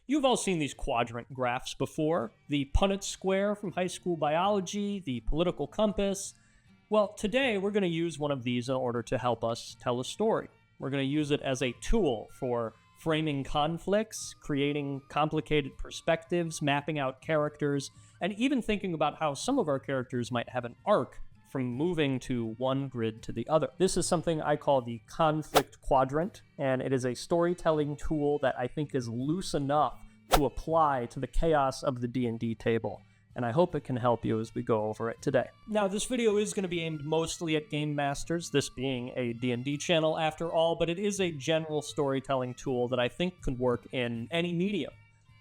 You've all seen these quadrant graphs before. The Punnett square from high school biology, the political compass. Well, today we're going to use one of these in order to help us tell a story. We're going to use it as a tool for framing conflicts, creating complicated perspectives, mapping out characters, and even thinking about how some of our characters might have an arc from moving to one grid to the other. This is something I call the Conflict Quadrant, and it is a storytelling tool that I think is loose enough to apply to the chaos of the D&D table, and I hope it can help you as we go over it today. Now, this video is going to be aimed mostly at game masters, this being a D&D channel after all, but it is a general storytelling tool that I think could work in any medium.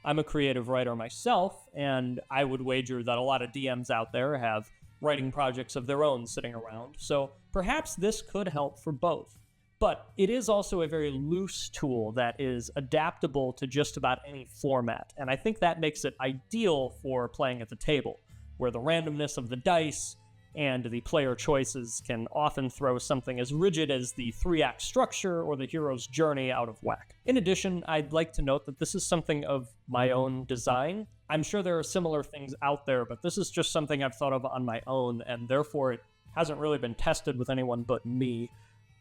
I'm a creative writer myself, and I would wager that a lot of DMs out there have writing projects of their own sitting around, so perhaps this could help for both. But it is also a very loose tool that is adaptable to just about any format, and I think that makes it ideal for playing at the table, where the randomness of the dice and the player choices can often throw something as rigid as the 3-act structure or the hero's journey out of whack. In addition, I'd like to note that this is something of my own design. I'm sure there are similar things out there, but this is just something I've thought of on my own, and therefore it hasn't really been tested with anyone but me.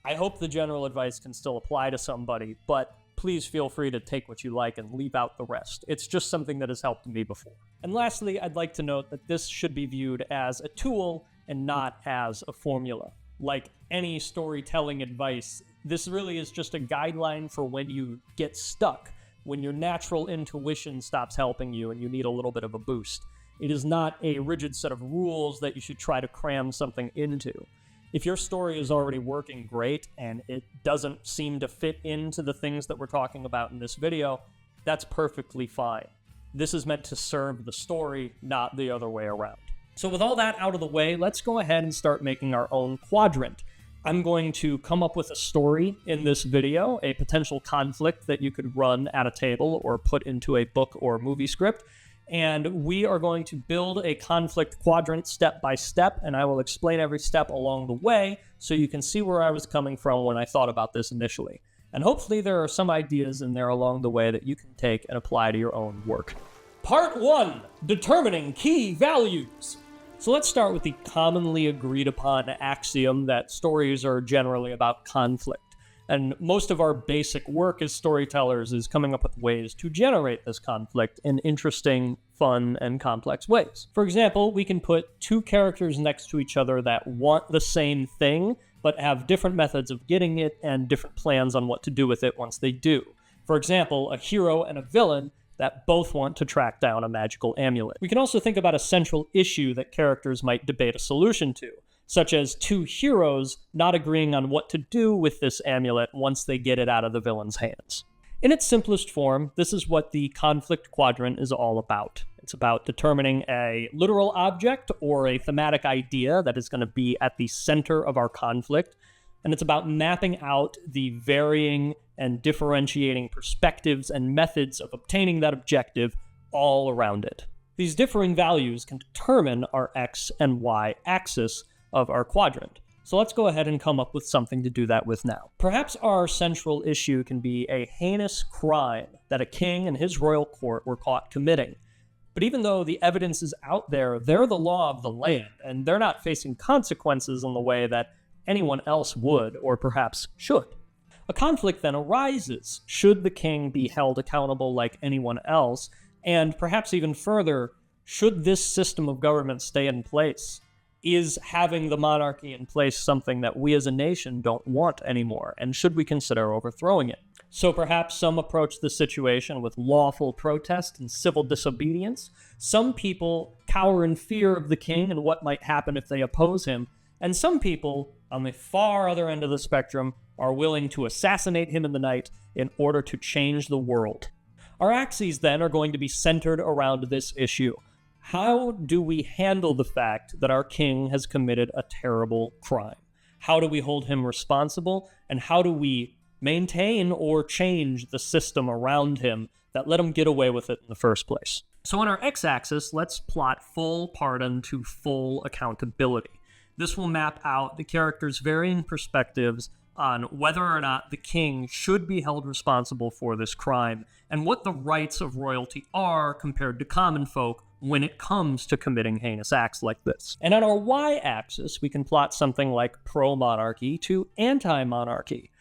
I hope the general advice can still apply to somebody, but please feel free to take what you like and leave out the rest. It's just something that has helped me before. And lastly, I'd like to note that this should be viewed as a tool and not as a formula. Like any storytelling advice, this really is just a guideline for when you get stuck, when your natural intuition stops helping you and you need a little bit of a boost. It is not a rigid set of rules that you should try to cram something into. If your story is already working great and it doesn't seem to fit into the things that we're talking about in this video, that's perfectly fine. This is meant to serve the story, not the other way around. So with all that out of the way, let's go ahead and start making our own quadrant. I'm going to come up with a story in this video, a potential conflict that you could run at a table or put into a book or movie script, and we are going to build a conflict quadrant step by step, and I will explain every step along the way so you can see where I was coming from when I thought about this initially. And hopefully there are some ideas in there along the way that you can take and apply to your own work. Part 1, Determining Key Values. So let's start with the commonly agreed upon axiom that stories are generally about conflict. And most of our basic work as storytellers is coming up with ways to generate this conflict in interesting, fun, and complex ways. For example, we can put two characters next to each other that want the same thing, but have different methods of getting it and different plans on what to do with it once they do. For example, a hero and a villain that both want to track down a magical amulet. We can also think about a central issue that characters might debate a solution to, such as two heroes not agreeing on what to do with this amulet once they get it out of the villain's hands. In its simplest form, this is what the conflict quadrant is all about. It's about determining a literal object or a thematic idea that is going to be at the center of our conflict, and it's about mapping out the varying and differentiating perspectives and methods of obtaining that objective all around it. These differing values can determine our X and Y axis of our quadrant. So let's go ahead and come up with something to do that with now. Perhaps our central issue can be a heinous crime that a king and his royal court were caught committing. But even though the evidence is out there, they're the law of the land, and they're not facing consequences in the way that anyone else would, or perhaps should. A conflict then arises. Should the king be held accountable like anyone else? And perhaps even further, should this system of government stay in place? Is having the monarchy in place something that we as a nation don't want anymore? And should we consider overthrowing it? So perhaps some approach the situation with lawful protest and civil disobedience. Some people cower in fear of the king and what might happen if they oppose him. And some people, on the far other end of the spectrum, are willing to assassinate him in the night in order to change the world. Our axes, then, are going to be centered around this issue. How do we handle the fact that our king has committed a terrible crime? How do we hold him responsible? And how do we maintain or change the system around him that let him get away with it in the first place? So on our x-axis, let's plot full pardon to full accountability. This will map out the characters' varying perspectives on whether or not the king should be held responsible for this crime and what the rights of royalty are compared to common folk when it comes to committing heinous acts like this. And on our y-axis, we can plot something like pro-monarchy to anti-monarchy.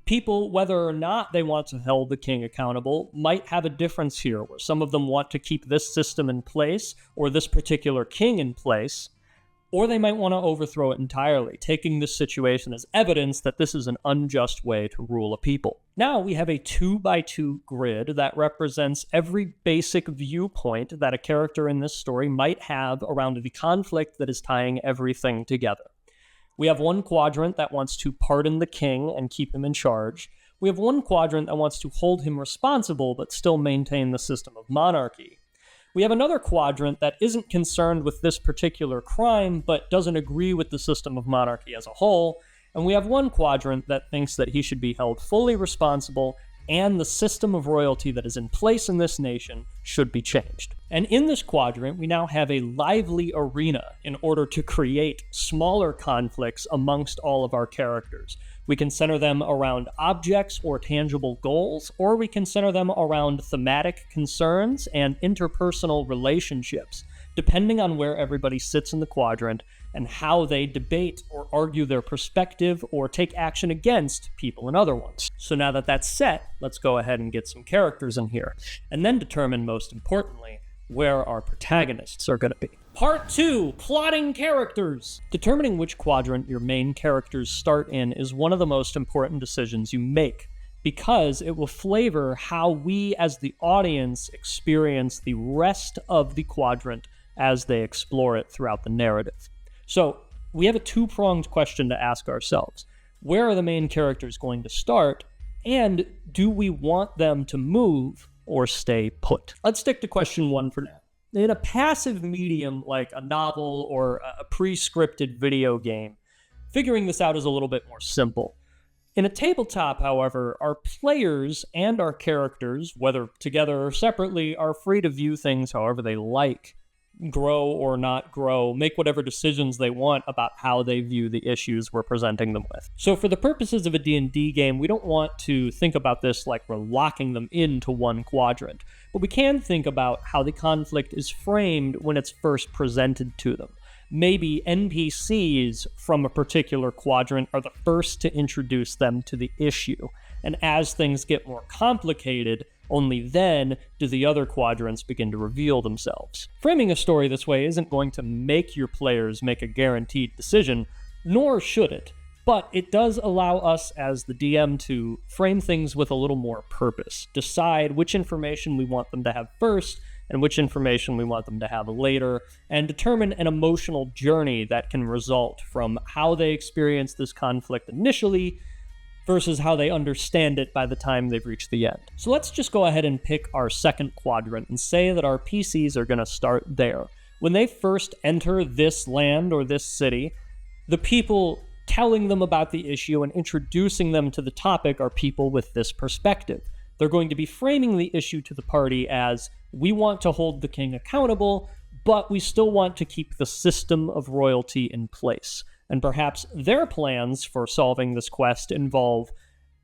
People, whether or not they want to hold the king accountable, might have a difference here, where some of them want to keep this system in place or this particular king in place, or they might want to overthrow it entirely, taking this situation as evidence that this is an unjust way to rule a people. Now we have a 2x2 grid that represents every basic viewpoint that a character in this story might have around the conflict that is tying everything together. We have one quadrant that wants to pardon the king and keep him in charge. We have one quadrant that wants to hold him responsible but still maintain the system of monarchy. We have another quadrant that isn't concerned with this particular crime, but doesn't agree with the system of monarchy as a whole. And we have one quadrant that thinks that he should be held fully responsible and the system of royalty that is in place in this nation should be changed. And in this quadrant, we now have a lively arena in order to create smaller conflicts amongst all of our characters. We can center them around objects or tangible goals, or we can center them around thematic concerns and interpersonal relationships, depending on where everybody sits in the quadrant and how they debate or argue their perspective or take action against people in other ones. So now that that's set, let's go ahead and get some characters in here, and then determine, most importantly, where our protagonists are going to be. Part 2, plotting characters. Determining which quadrant your main characters start in is one of the most important decisions you make, because it will flavor how we as the audience experience the rest of the quadrant as they explore it throughout the narrative. So we have a two-pronged question to ask ourselves. Where are the main characters going to start, and do we want them to move or stay put? Let's stick to question 1 for now. In a passive medium like a novel or a pre-scripted video game, figuring this out is a little bit more simple. In a tabletop, however, our players and our characters, whether together or separately, are free to view things however they like, grow or not grow, make whatever decisions they want about how they view the issues we're presenting them with. So for the purposes of a D&D game, we don't want to think about this like we're locking them into one quadrant, but we can think about how the conflict is framed when it's first presented to them. Maybe NPCs from a particular quadrant are the first to introduce them to the issue, and as things get more complicated, only then do the other quadrants begin to reveal themselves. Framing a story this way isn't going to make your players make a guaranteed decision, nor should it, but it does allow us as the DM to frame things with a little more purpose, decide which information we want them to have first and which information we want them to have later, and determine an emotional journey that can result from how they experience this conflict initially versus how they understand it by the time they've reached the end. So let's just go ahead and pick our second quadrant and say that our PCs are going to start there. When they first enter this land or this city, the people telling them about the issue and introducing them to the topic are people with this perspective. They're going to be framing the issue to the party as, we want to hold the king accountable, but we still want to keep the system of royalty in place. And perhaps their plans for solving this quest involve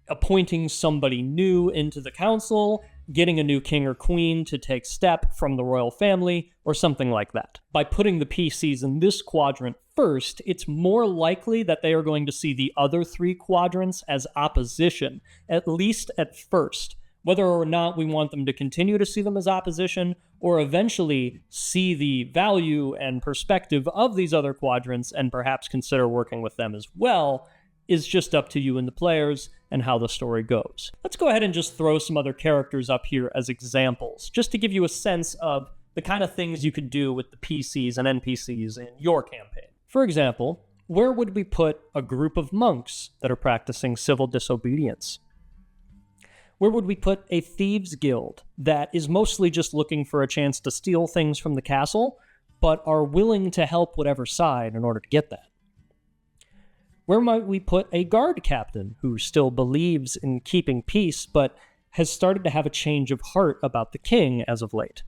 appointing somebody new into the council, getting a new king or queen to take step from the royal family, or something like that. By putting the PCs in this quadrant first, it's more likely that they are going to see the other 3 quadrants as opposition, at least at first. Whether or not we want them to continue to see them as opposition, or eventually see the value and perspective of these other quadrants and perhaps consider working with them as well, is just up to you and the players and how the story goes. Let's go ahead and just throw some other characters up here as examples, just to give you a sense of the kind of things you could do with the PCs and NPCs in your campaign. For example, where would we put a group of monks that are practicing civil disobedience? Where would we put a thieves guild that is mostly just looking for a chance to steal things from the castle, but are willing to help whatever side in order to get that? Where might we put a guard captain who still believes in keeping peace, but has started to have a change of heart about the king as of late?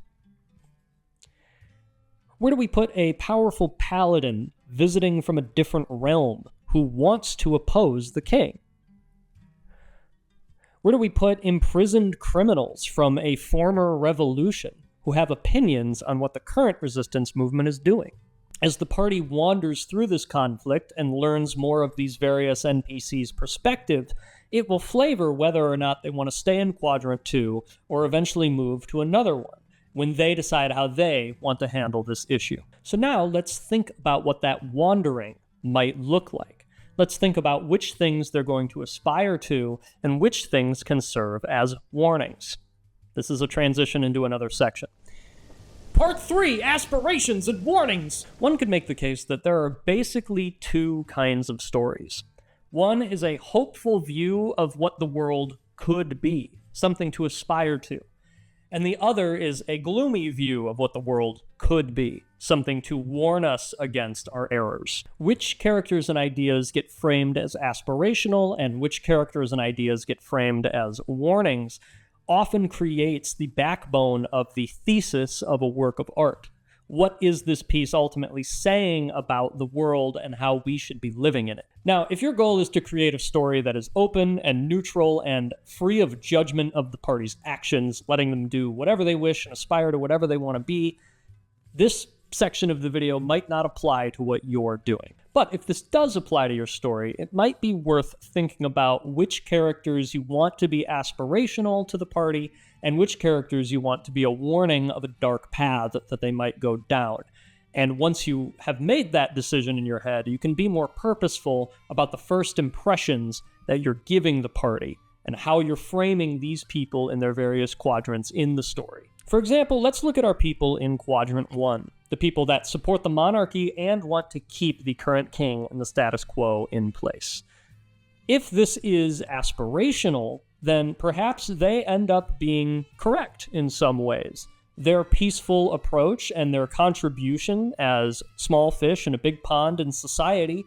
Where do we put a powerful paladin visiting from a different realm who wants to oppose the king? Where do we put imprisoned criminals from a former revolution who have opinions on what the current resistance movement is doing? As the party wanders through this conflict and learns more of these various NPCs' perspectives, it will flavor whether or not they want to stay in Quadrant 2 or eventually move to another one when they decide how they want to handle this issue. So now let's think about what that wandering might look like. Let's think about which things they're going to aspire to and which things can serve as warnings. This is a transition into another section. Part 3, Aspirations and Warnings. One could make the case that there are basically two kinds of stories. One is a hopeful view of what the world could be, something to aspire to. And the other is a gloomy view of what the world could be, something to warn us against our errors. Which characters and ideas get framed as aspirational and which characters and ideas get framed as warnings often creates the backbone of the thesis of a work of art. What is this piece ultimately saying about the world and how we should be living in it? Now, if your goal is to create a story that is open and neutral and free of judgment of the party's actions, letting them do whatever they wish and aspire to whatever they want to be, this section of the video might not apply to what you're doing. But if this does apply to your story, it might be worth thinking about which characters you want to be aspirational to the party and which characters you want to be a warning of a dark path that they might go down. And once you have made that decision in your head, you can be more purposeful about the first impressions that you're giving the party and how you're framing these people in their various quadrants in the story. For example, let's look at our people in Quadrant 1, the people that support the monarchy and want to keep the current king and the status quo in place. If this is aspirational, then perhaps they end up being correct in some ways. Their peaceful approach and their contribution as small fish in a big pond in society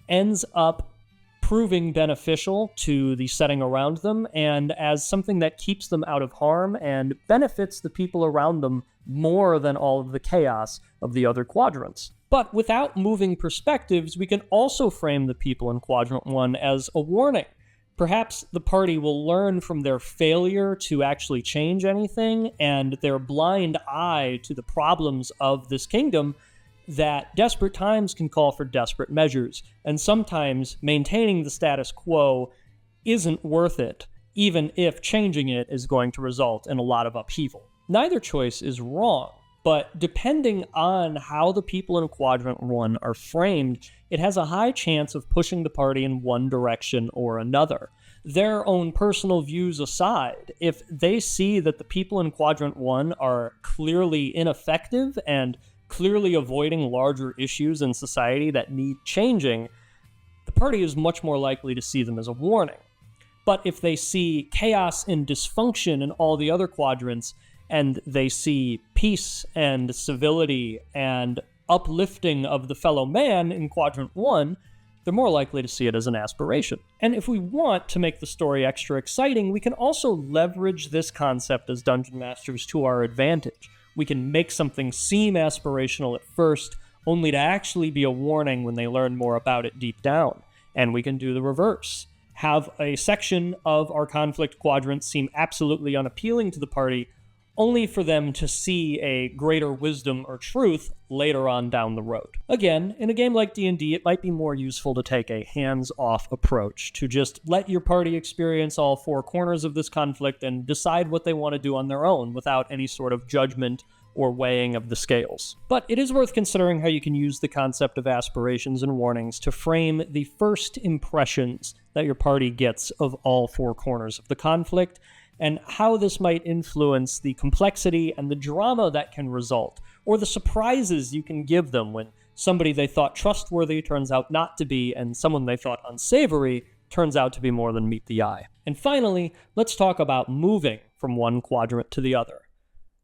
ends up proving beneficial to the setting around them and as something that keeps them out of harm and benefits the people around them more than all of the chaos of the other quadrants. But without moving perspectives, we can also frame the people in Quadrant 1 as a warning. Perhaps the party will learn from their failure to actually change anything and their blind eye to the problems of this kingdom that desperate times can call for desperate measures, and sometimes maintaining the status quo isn't worth it, even if changing it is going to result in a lot of upheaval. Neither choice is wrong, but depending on how the people in Quadrant 1 are framed, it has a high chance of pushing the party in one direction or another. Their own personal views aside, if they see that the people in Quadrant 1 are clearly ineffective and clearly avoiding larger issues in society that need changing, the party is much more likely to see them as a warning. But if they see chaos and dysfunction in all the other quadrants, and they see peace and civility and uplifting of the fellow man in Quadrant 1, they're more likely to see it as an aspiration. And if we want to make the story extra exciting, we can also leverage this concept as Dungeon Masters to our advantage. We can make something seem aspirational at first, only to actually be a warning when they learn more about it deep down. And we can do the reverse. Have a section of our conflict quadrant seem absolutely unappealing to the party, only for them to see a greater wisdom or truth later on down the road. Again, in a game like D&D, it might be more useful to take a hands-off approach, to just let your party experience all four corners of this conflict and decide what they want to do on their own without any sort of judgment or weighing of the scales. But it is worth considering how you can use the concept of aspirations and warnings to frame the first impressions that your party gets of all four corners of the conflict, and how this might influence the complexity and the drama that can result, or the surprises you can give them when somebody they thought trustworthy turns out not to be, and someone they thought unsavory turns out to be more than meet the eye. And finally, let's talk about moving from one quadrant to the other.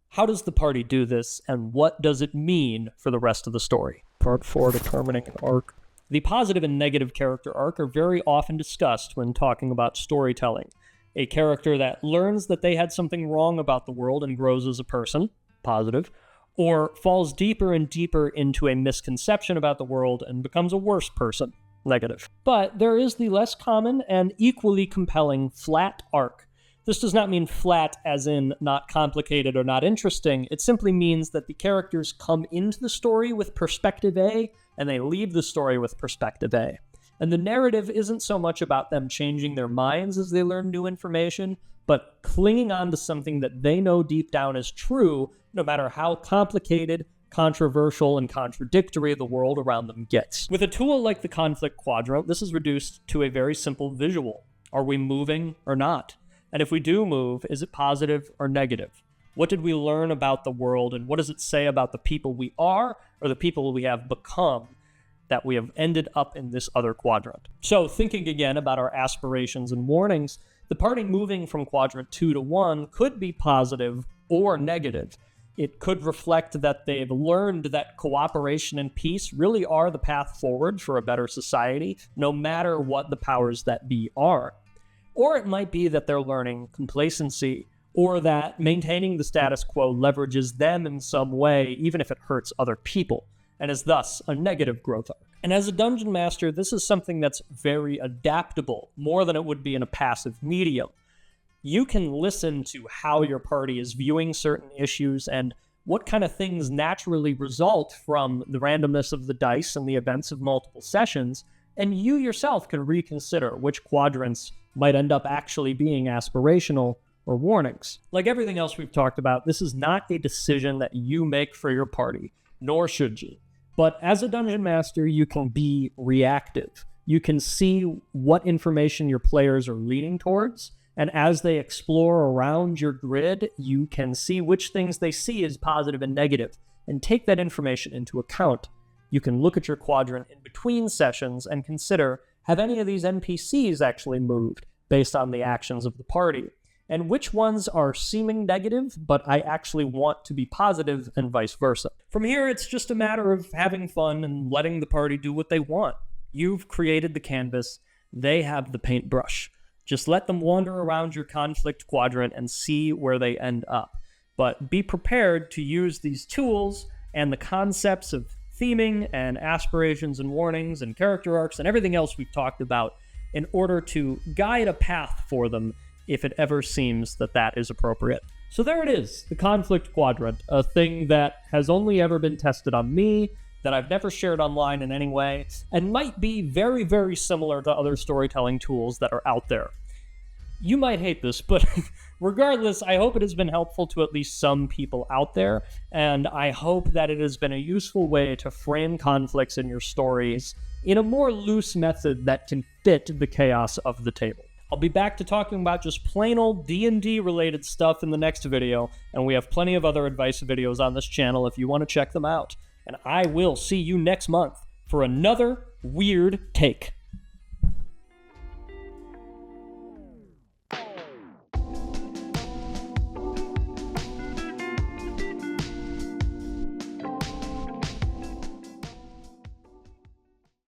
How does the party do this, and what does it mean for the rest of the story? Part 4, Determining an Arc. The positive and negative character arc are very often discussed when talking about storytelling. A character that learns that they had something wrong about the world and grows as a person, positive, or falls deeper and deeper into a misconception about the world and becomes a worse person, negative. But there is the less common and equally compelling flat arc, This does not mean flat as in not complicated or not interesting. It simply means that the characters come into the story with perspective A, and they leave the story with perspective A. And the narrative isn't so much about them changing their minds as they learn new information, but clinging on to something that they know deep down is true, no matter how complicated, controversial, and contradictory the world around them gets. With a tool like the Conflict Quadrant, this is reduced to a very simple visual. Are we moving or not? And if we do move, is it positive or negative? What did we learn about the world, and what does it say about the people we are or the people we have become that we have ended up in this other quadrant? So thinking again about our aspirations and warnings, the party moving from quadrant 2 to 1 could be positive or negative. It could reflect that they've learned that cooperation and peace really are the path forward for a better society, no matter what the powers that be are. Or it might be that they're learning complacency, or that maintaining the status quo leverages them in some way, even if it hurts other people, and is thus a negative growth arc. And as a dungeon master, this is something that's very adaptable, more than it would be in a passive medium. You can listen to how your party is viewing certain issues and what kind of things naturally result from the randomness of the dice and the events of multiple sessions, and you yourself can reconsider which quadrants might end up actually being aspirational or warnings. Like everything else we've talked about, this is not a decision that you make for your party, nor should you. But as a dungeon master, you can be reactive. You can see what information your players are leaning towards, and as they explore around your grid, you can see which things they see as positive and negative, and take that information into account. You can look at your quadrant in between sessions and consider, have any of these NPCs actually moved based on the actions of the party? And which ones are seeming negative, but I actually want to be positive, and vice versa. From here, it's just a matter of having fun and letting the party do what they want. You've created the canvas, they have the paintbrush. Just let them wander around your conflict quadrant and see where they end up. But be prepared to use these tools and the concepts of theming and aspirations and warnings and character arcs and everything else we've talked about in order to guide a path for them if it ever seems that that is appropriate. So there it is, the Conflict Quadrant, a thing that has only ever been tested on me, that I've never shared online in any way, and might be very, very similar to other storytelling tools that are out there. You might hate this, but regardless, I hope it has been helpful to at least some people out there, and I hope that it has been a useful way to frame conflicts in your stories in a more loose method that can fit the chaos of the table. I'll be back to talking about just plain old D&D related stuff in the next video, and we have plenty of other advice videos on this channel if you want to check them out. And I will see you next month for another weird take.